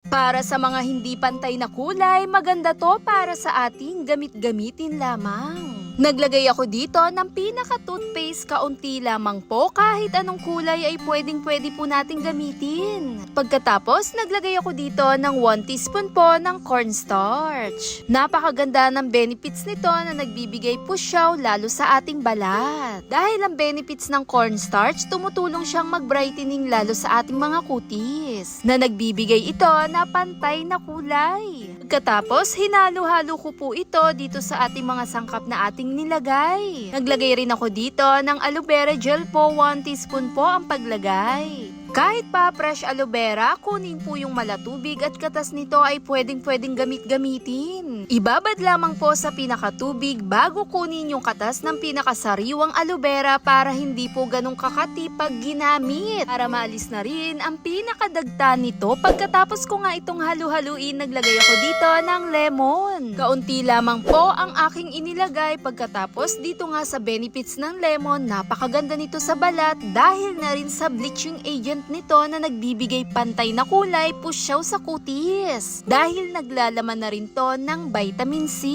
Para sa mga hindi pantay na kulay, maganda to para sa ating gamit-gamitin lamang. Naglagay ako dito ng pinaka-toothpaste, kaunti lamang po, kahit anong kulay ay pwedeng-pwede po nating gamitin. Pagkatapos, naglagay ako dito ng 1 teaspoon po ng cornstarch. Napakaganda ng benefits nito na nagbibigay pusyaw lalo sa ating balat. Dahil ang benefits ng cornstarch, tumutulong siyang mag-brightening lalo sa ating mga kutis, na nagbibigay ito na pantay na kulay. Pagkatapos, hinalo-halo ko po ito dito sa ating mga sangkap na ating nilagay. Naglagay rin ako dito ng aloe vera gel po, 1 teaspoon po ang paglagay. Kahit pa fresh aloe vera, kunin po yung malatubig at katas nito ay pwedeng gamitin. Ibabad lamang po sa pinakatubig bago kunin yung katas ng pinakasariwang aloe vera para hindi po ganong kakati pag ginamit. Para maalis na rin ang pinakadagta nito. Pagkatapos ko nga itong halu-haluin, naglagay ako dito ng lemon. Kaunti lamang po ang aking inilagay. Pagkatapos dito nga sa benefits ng lemon, napakaganda nito sa balat dahil na rin sa bleaching agent nito na nagbibigay pantay na kulay, pusyaw sa kutis. Dahil naglalaman na rin to ng vitamin C.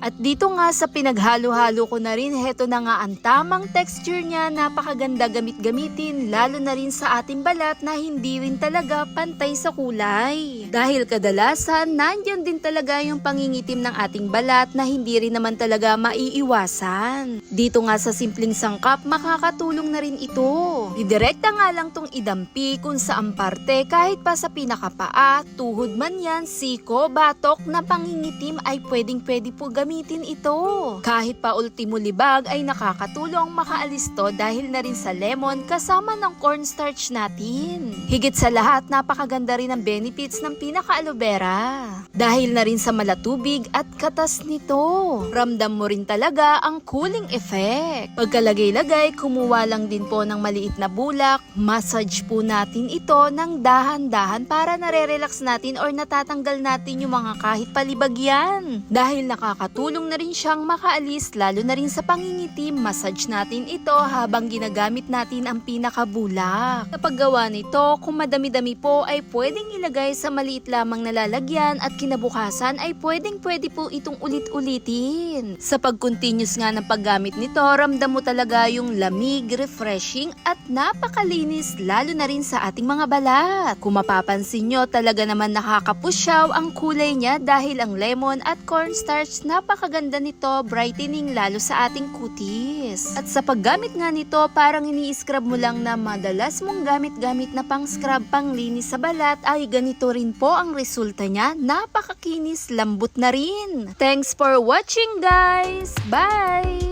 At dito nga sa pinaghalo-halo ko na rin, heto na nga ang tamang texture niya, napakaganda gamit-gamitin, lalo na rin sa ating balat na hindi rin talaga pantay sa kulay. Dahil kadalasan, nandyan din talaga yung pangingitim ng ating balat na hindi rin naman talaga maiiwasan. Dito nga sa simpleng sangkap, makakatulong na rin ito. Didirekta nga lang tong idampi kung saan parte, kahit pa sa pinakapaa, tuhod man yan, siko, batok na pangingitim ay pwedeng-pwede po gamitin ito. Kahit pa ultimo libag ay nakakatulong makaalis to dahil na rin sa lemon kasama ng cornstarch natin. Higit sa lahat, napakaganda rin ang benefits ng pinaka-aloe vera. Dahil na rin sa malatubig at katas nito. Ramdam mo rin talaga ang cooling effect. Pagkalagay-lagay, kumuha lang din po ng maliit na bulak, massage po natin ito ng dahan-dahan para nare-relax natin or natatanggal natin yung mga kahit palibag yan. Dahil nakakatulong na rin siyang makaalis lalo na rin sa pangingitim, massage natin ito habang ginagamit natin ang pinakabulak. Kapag gawa nito, kung madami-dami po ay pwedeng ilagay sa maliit lamang na lalagyan at kinabukasan ay pwedeng-pwede po itong ulit-ulitin. Sa pag-continuous nga ng paggamit nito, ramdam mo talaga yung lamig, refreshing at napakalinis lalo na rin sa ating mga balat. Kung mapapansin nyo, talaga naman nakakapusyaw ang kulay niya dahil ang lemon at cornstarch, napakaganda nito, brightening lalo sa ating kutis. At sa paggamit nga nito, parang ini-scrub mo lang na madalas mong gamit-gamit na pang-scrub, panglinis sa balat, ay ganito rin po ang resulta niya, napakakinis, lambot na rin. Thanks for watching guys! Bye!